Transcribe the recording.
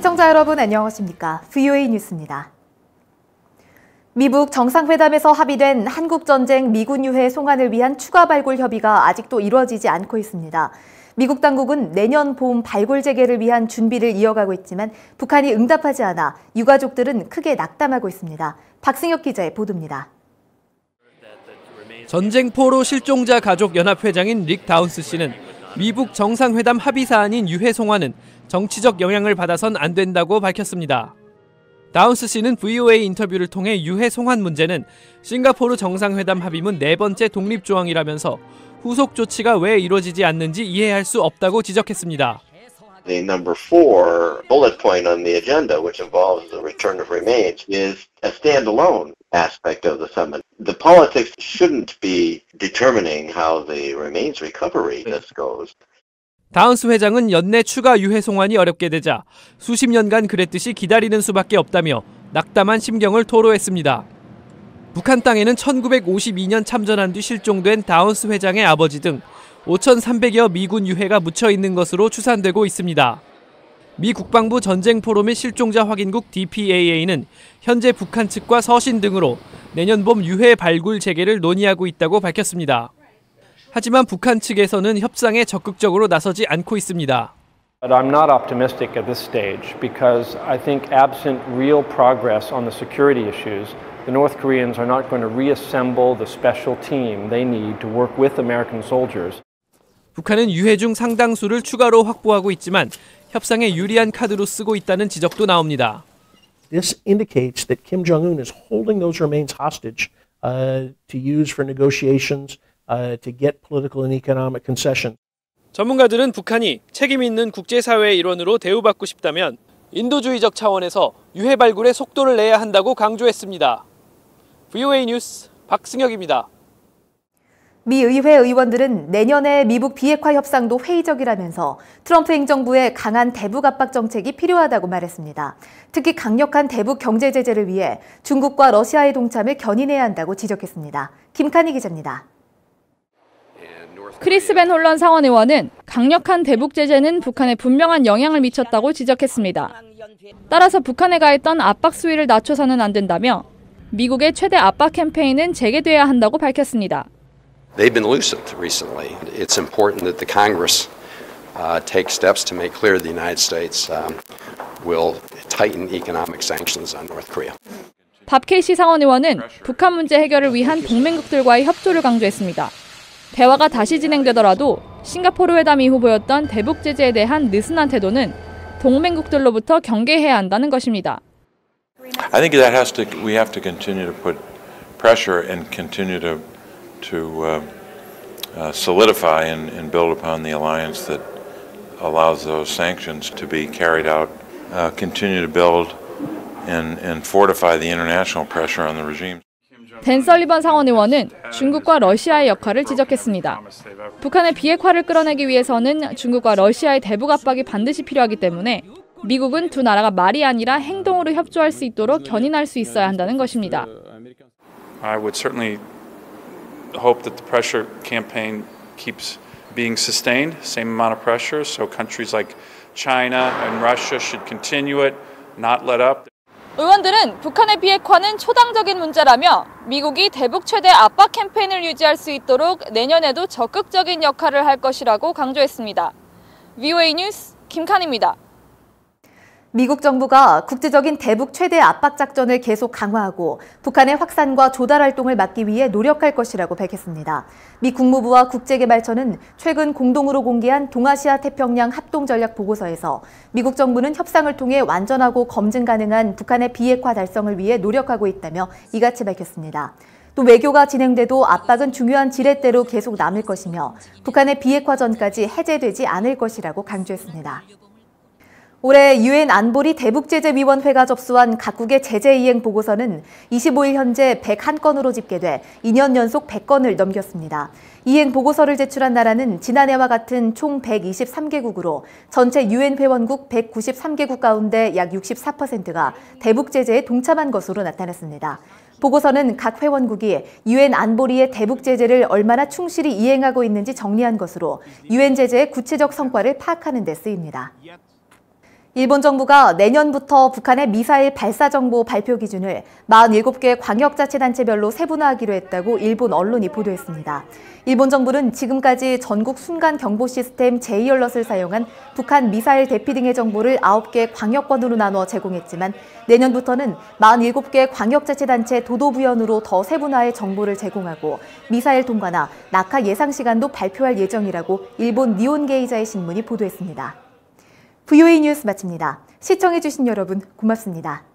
시청자 여러분 안녕하십니까? VOA 뉴스입니다. 미북 정상회담에서 합의된 한국전쟁 미군 유해 송환을 위한 추가 발굴 협의가 아직도 이루어지지 않고 있습니다. 미국 당국은 내년 봄 발굴 재개를 위한 준비를 이어가고 있지만 북한이 응답하지 않아 유가족들은 크게 낙담하고 있습니다. 박승혁 기자의 보도입니다. 전쟁포로 실종자 가족 연합회장인 릭 다운스 씨는 미북 정상회담 합의 사안인 유해 송환은 정치적 영향을 받아선 안 된다고 밝혔습니다. 다운스 씨는 VOA 인터뷰를 통해 유해 송환 문제는 싱가포르 정상회담 합의문 4번째 독립조항이라면서 후속 조치가 왜 이루어지지 않는지 이해할 수 없다고 지적했습니다. The number 4 bullet point on the agenda, which involves the return of remains, is a standalone aspect of the summit. The politics shouldn't be determining how the remains recovery goes. 다운스 회장은 연내 추가 유해 송환이 어렵게 되자 수십 년간 그랬듯이 기다리는 수밖에 없다며 낙담한 심경을 토로했습니다. 북한 땅에는 1952년 참전한 뒤 실종된 다운스 회장의 아버지 등 5,300여 미군 유해가 묻혀 있는 것으로 추산되고 있습니다. 미 국방부 전쟁포로 및 실종자 확인국 DPAA는 현재 북한 측과 서신 등으로 내년 봄 유해 발굴 재개를 논의하고 있다고 밝혔습니다. 하지만 북한 측에서는 협상에 적극적으로 나서지 않고 있습니다. But I'm not optimistic at this stage because I think absent real progress on the security issues, the North Koreans are not going to reassemble the special team they need to work with American soldiers. 북한은 유해 중 상당수를 추가로 확보하고 있지만 협상에 유리한 카드로 쓰고 있다는 지적도 나옵니다. This indicates that Kim Jong-un is holding those remains hostage to use for negotiations. To get political and economic concession. 전문가들은 북한이 책임 있는 국제사회의 일원으로 대우받고 싶다면 인도주의적 차원에서 유해 발굴에 속도를 내야 한다고 강조했습니다. VOA 뉴스 박승혁입니다. 미 의회 의원들은 내년에 미북 비핵화 협상도 회의적이라면서 트럼프 행정부의 강한 대북 압박 정책이 필요하다고 말했습니다. 특히 강력한 대북 경제 제재를 위해 중국과 러시아의 동참을 견인해야 한다고 지적했습니다. 김칸희 기자입니다. 크리스 벤 홀런 상원의원은 강력한 대북 제재는 북한에 분명한 영향을 미쳤다고 지적했습니다. 따라서 북한에 가했던 압박 수위를 낮춰서는 안 된다며 미국의 최대 압박 캠페인은 재개돼야 한다고 밝혔습니다. They've been loosened recently. It's important that the Congress take steps to make clear the United States will tighten economic sanctions on North Korea. 밥 케이시 상원의원은 북한 문제 해결을 위한 동맹국들과의 협조를 강조했습니다. 대화가 다시 진행되더라도 싱가포르 회담 이후 보였던 대북 제재에 대한 느슨한 태도는 동맹국들로부터 경계해야 한다는 것입니다. I think that we have to continue to put pressure and continue to solidify and build upon the alliance that allows those sanctions to be carried out. Continue to build and fortify the international pressure on the regime. 댄 설리번 상원의원은 중국과 러시아의 역할을 지적했습니다. 북한의 비핵화를 끌어내기 위해서는 중국과 러시아의 대북 압박이 반드시 필요하기 때문에 미국은 두 나라가 말이 아니라 행동으로 협조할 수 있도록 견인할 수 있어야 한다는 것입니다. I would certainly hope that the pressure campaign keeps being sustained, same amount of pressure, so countries like China and Russia should continue it, not let up. 의원들은 북한의 비핵화는 초당적인 문제라며 미국이 대북 최대 압박 캠페인을 유지할 수 있도록 내년에도 적극적인 역할을 할 것이라고 강조했습니다. VOA 뉴스 김칸희입니다. 미국 정부가 국제적인 대북 최대 압박 작전을 계속 강화하고 북한의 확산과 조달 활동을 막기 위해 노력할 것이라고 밝혔습니다. 미 국무부와 국제개발처는 최근 공동으로 공개한 동아시아 태평양 합동전략 보고서에서 미국 정부는 협상을 통해 완전하고 검증 가능한 북한의 비핵화 달성을 위해 노력하고 있다며 이같이 밝혔습니다. 또 외교가 진행돼도 압박은 중요한 지렛대로 계속 남을 것이며 북한의 비핵화 전까지 해제되지 않을 것이라고 강조했습니다. 올해 유엔 안보리 대북제재위원회가 접수한 각국의 제재 이행 보고서는 25일 현재 101건으로 집계돼 2년 연속 100건을 넘겼습니다. 이행 보고서를 제출한 나라는 지난해와 같은 총 123개국으로 전체 유엔 회원국 193개국 가운데 약 64%가 대북 제재에 동참한 것으로 나타났습니다. 보고서는 각 회원국이 유엔 안보리의 대북 제재를 얼마나 충실히 이행하고 있는지 정리한 것으로 유엔 제재의 구체적 성과를 파악하는 데 쓰입니다. 일본 정부가 내년부터 북한의 미사일 발사 정보 발표 기준을 47개 광역자치단체별로 세분화하기로 했다고 일본 언론이 보도했습니다. 일본 정부는 지금까지 전국 순간 경보 시스템 J-얼럿을 사용한 북한 미사일 대피 등의 정보를 9개 광역권으로 나눠 제공했지만 내년부터는 47개 광역자치단체 도도부연으로 더 세분화해 정보를 제공하고 미사일 통과나 낙하 예상 시간도 발표할 예정이라고 일본 니혼게이자의 신문이 보도했습니다. VOA 뉴스 마칩니다. 시청해주신 여러분 고맙습니다.